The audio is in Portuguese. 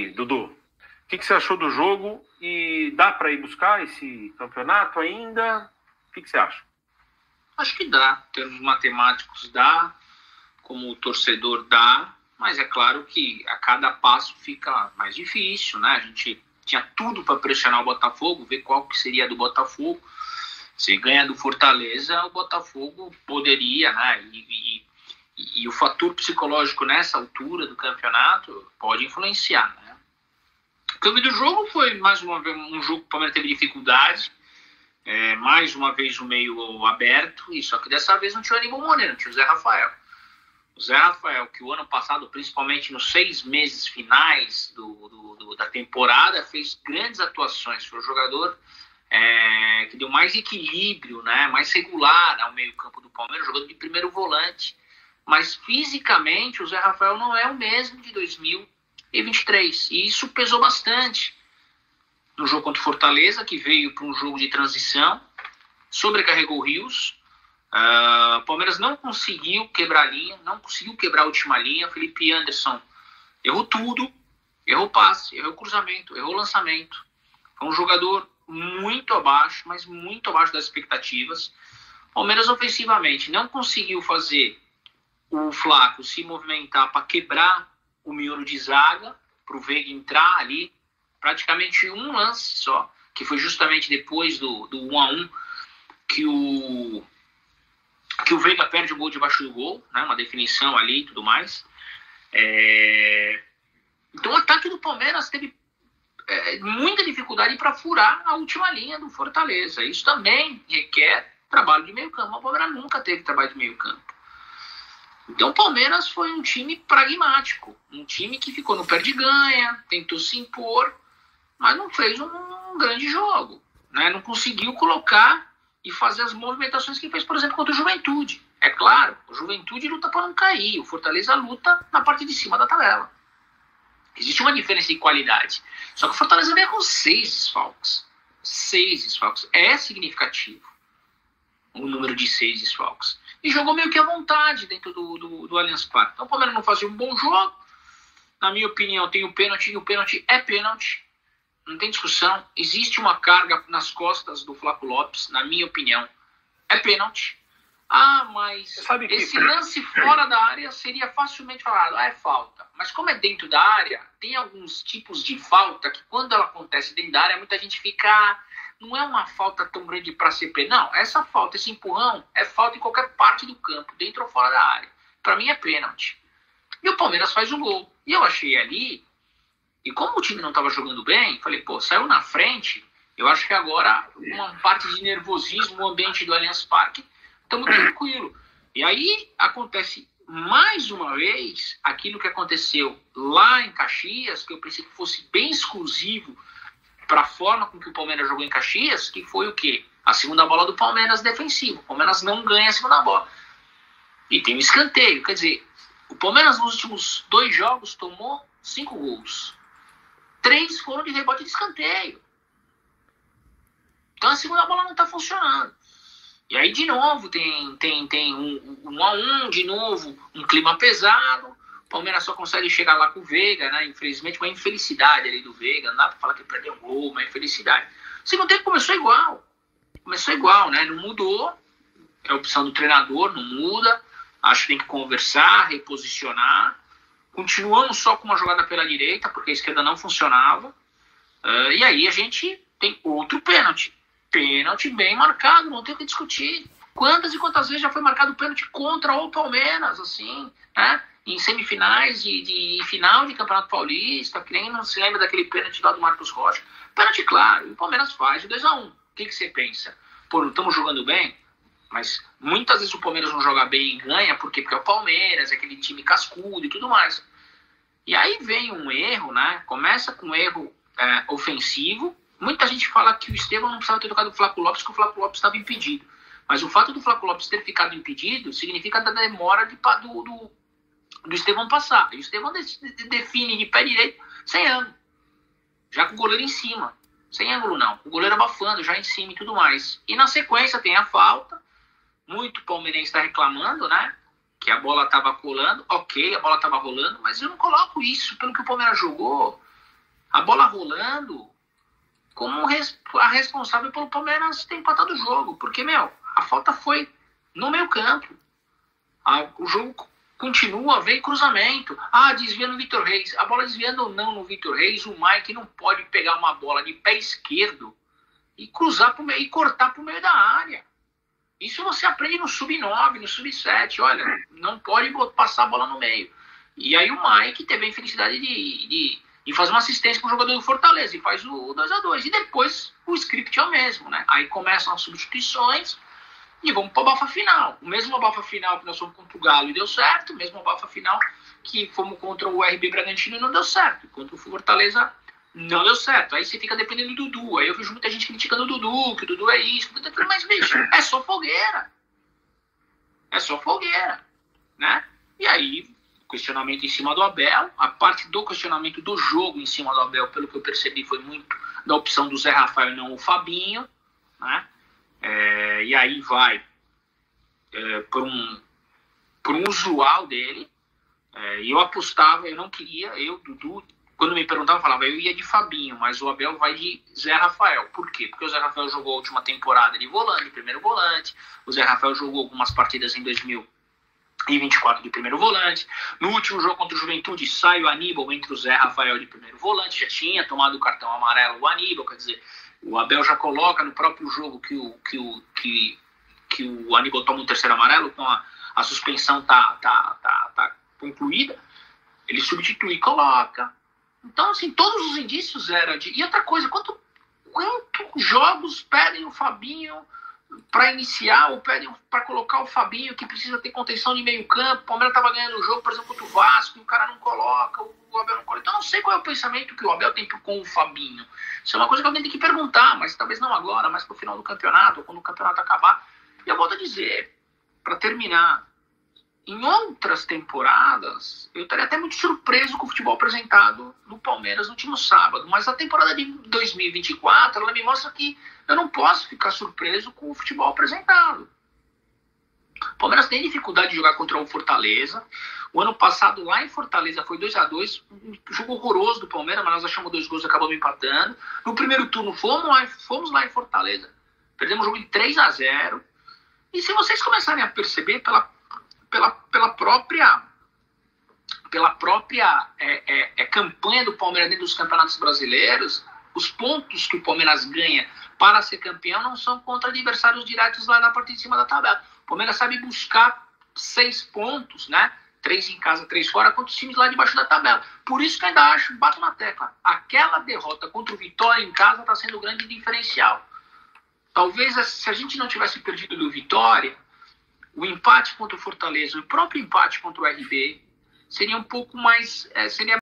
Dudu, o que você achou do jogo e dá para ir buscar esse campeonato ainda? O que você acha? Acho que dá, em termos matemáticos dá, como torcedor dá, mas é claro que a cada passo fica mais difícil, né? A gente tinha tudo para pressionar o Botafogo, ver qual que seria do Botafogo. Se ganha do Fortaleza, o Botafogo poderia, né? E o fator psicológico nessa altura do campeonato pode influenciar, né? O que eu vi do jogo foi mais uma vez um jogo que o Palmeiras teve dificuldade, mais uma vez o meio aberto, e só que dessa vez não tinha o Aníbal Moreira, tinha o Zé Rafael. O Zé Rafael, que o ano passado, principalmente nos 6 meses finais da temporada, fez grandes atuações. Foi o jogador que deu mais equilíbrio, né, mais regular ao meio-campo do Palmeiras, jogador de primeiro volante. Mas fisicamente o Zé Rafael não é o mesmo de 2023. E isso pesou bastante no jogo contra o Fortaleza, que veio para um jogo de transição, sobrecarregou o Rios. O Palmeiras não conseguiu quebrar a linha, não conseguiu quebrar a última linha. Felipe Anderson errou tudo, errou passe, errou cruzamento, errou lançamento. Foi um jogador muito abaixo, mas muito abaixo das expectativas. Palmeiras ofensivamente não conseguiu fazer o Flaco se movimentar para quebrar o miolo de zaga, para o Veiga entrar ali, praticamente um lance só, que foi justamente depois do 1-1 que o Veiga perde o gol debaixo do gol, né, uma definição ali e tudo mais. Então o ataque do Palmeiras teve muita dificuldade para furar a última linha do Fortaleza. Isso também requer trabalho de meio campo. O Palmeiras nunca teve trabalho de meio campo. Então o Palmeiras foi um time pragmático, um time que ficou no perde-ganha, tentou se impor, mas não fez um grande jogo, né? Não conseguiu colocar e fazer as movimentações que fez, por exemplo, contra o Juventude. É claro, o Juventude luta para não cair, o Fortaleza luta na parte de cima da tabela. Existe uma diferença de qualidade. Só que o Fortaleza veio com 6 desfalques. 6 desfalques. É significativo o número de 6 desfalques. E jogou meio que à vontade dentro do Allianz Parque. Então o Palmeiras não fazia um bom jogo. Na minha opinião, tem o pênalti, e o pênalti é pênalti. Não tem discussão. Existe uma carga nas costas do Flaco Lopes, na minha opinião. É pênalti. Mas esse lance fora da área seria facilmente falado. É falta. Mas como é dentro da área, tem alguns tipos de falta que quando ela acontece dentro da área, muita gente fica... não é uma falta tão grande para ser pênalti. Não, essa falta, esse empurrão, é falta em qualquer parte do campo, dentro ou fora da área. Para mim é pênalti. E o Palmeiras faz o gol. E eu achei ali, e como o time não estava jogando bem, falei, saiu na frente, eu acho que agora uma parte de nervosismo no ambiente do Allianz Parque, estamos tranquilo. E aí acontece mais uma vez aquilo que aconteceu lá em Caxias, que eu pensei que fosse bem exclusivo para a forma com que o Palmeiras jogou em Caxias, que foi o quê? A segunda bola do Palmeiras defensivo. O Palmeiras não ganha a segunda bola. E tem um escanteio. Quer dizer, o Palmeiras nos últimos 2 jogos tomou 5 gols. 3 foram de rebote de escanteio. Então a segunda bola não está funcionando. E aí de novo tem um 1-1, de novo um clima pesado. O Palmeiras só consegue chegar lá com o Veiga, né? Infelizmente, uma infelicidade ali do Veiga. Não dá pra falar que perdeu um gol, uma infelicidade. O segundo tempo começou igual. Começou igual, né? Não mudou. É a opção do treinador, não muda. Acho que tem que conversar, reposicionar. Continuamos só com uma jogada pela direita, porque a esquerda não funcionava. E aí a gente tem outro pênalti. Pênalti bem marcado, não tem o que discutir. Quantas e quantas vezes já foi marcado pênalti contra o Palmeiras, assim, né? Em semifinais de final de Campeonato Paulista, que nem não se lembra daquele pênalti lá do Marcos Rocha. Pênalti claro, e o Palmeiras faz o 2-1. O que você pensa? Não estamos jogando bem? Mas muitas vezes o Palmeiras não joga bem e ganha, porque é o Palmeiras, é aquele time cascudo e tudo mais. E aí vem um erro, né? Começa com um erro ofensivo. Muita gente fala que o Estevão não precisava ter tocado o Flaco Lopes, que o Flaco Lopes estava impedido. Mas o fato do Flaco Lopes ter ficado impedido significa da demora do Estevão passar. E o Estevão define de pé direito sem ângulo. Já com o goleiro em cima. Sem ângulo não. O goleiro abafando já em cima e tudo mais. E na sequência tem a falta. Muito palmeirense está reclamando, né? Que a bola estava colando. Ok, a bola estava rolando. Mas eu não coloco isso pelo que o Palmeiras jogou. rolando como a responsável pelo Palmeiras ter empatado o jogo. Porque, a falta foi no meio campo. O jogo continua, vem cruzamento. Desvia no Vitor Reis. A bola desviando ou não no Vitor Reis, o Mike não pode pegar uma bola de pé esquerdo e cruzar pro meio, e cortar pro meio da área. Isso você aprende no sub-9, no sub-7. Olha, não pode passar a bola no meio. E aí o Mike teve a infelicidade de fazer uma assistência para o jogador do Fortaleza e faz o 2-2. E depois o script é o mesmo, né? Aí começam as substituições e vamos para a abafa final. O mesmo abafa final que nós fomos contra o Galo e deu certo, o mesmo abafa final que fomos contra o RB Bragantino e não deu certo. Contra o Fortaleza não deu certo. Aí você fica dependendo do Dudu. Aí eu vejo muita gente criticando o Dudu, que o Dudu é isso. Mas, bicho, é só fogueira. É só fogueira, né? E aí, questionamento em cima do Abel. A parte do questionamento do jogo em cima do Abel, pelo que eu percebi, foi muito da opção do Zé Rafael e não o Fabinho, né? E aí vai por um usual dele. E eu apostava, eu não queria, Dudu, quando me perguntavam, eu falava, eu ia de Fabinho, mas o Abel vai de Zé Rafael. Por quê? Porque o Zé Rafael jogou a última temporada de volante, de primeiro volante. O Zé Rafael jogou algumas partidas em 2024 de primeiro volante. No último jogo contra o Juventude, sai o Aníbal entre o Zé Rafael de primeiro volante. Já tinha tomado o cartão amarelo o Aníbal, quer dizer, o Abel já coloca no próprio jogo que o Aníbal toma um terceiro amarelo, então a suspensão tá concluída. Ele substitui e coloca. Então, assim, todos os indícios eram de... E outra coisa, quantos jogos pedem o Fabinho para iniciar ou pedem para colocar o Fabinho, que precisa ter contenção de meio campo? O Palmeiras estava ganhando o jogo, por exemplo, contra o Vasco, e o cara não coloca, o Abel não coloca. Então, eu não sei qual é o pensamento que o Abel tem com o Fabinho. Isso é uma coisa que alguém tem que perguntar, mas talvez não agora, mas pro final do campeonato, ou quando o campeonato acabar. E eu volto a dizer, para terminar, em outras temporadas, eu estaria até muito surpreso com o futebol apresentado no Palmeiras no último sábado. Mas a temporada de 2024, ela me mostra que eu não posso ficar surpreso com o futebol apresentado. O Palmeiras tem dificuldade de jogar contra o Fortaleza. O ano passado, lá em Fortaleza, foi 2-2. Um jogo horroroso do Palmeiras, mas nós achamos 2 gols e acabamos empatando. No primeiro turno, fomos lá em Fortaleza. Perdemos o jogo de 3-0. E se vocês começarem a perceber pela própria campanha do Palmeiras dentro dos campeonatos brasileiros, os pontos que o Palmeiras ganha para ser campeão não são contra adversários diretos lá na parte de cima da tabela. O Palmeiras sabe buscar 6 pontos, né? 3 em casa, 3 fora, contra os times lá debaixo da tabela. Por isso que eu ainda bato na tecla. Aquela derrota contra o Vitória em casa está sendo o grande diferencial. Talvez, se a gente não tivesse perdido do Vitória, o empate contra o Fortaleza, o próprio empate contra o RB, seria um pouco mais... seria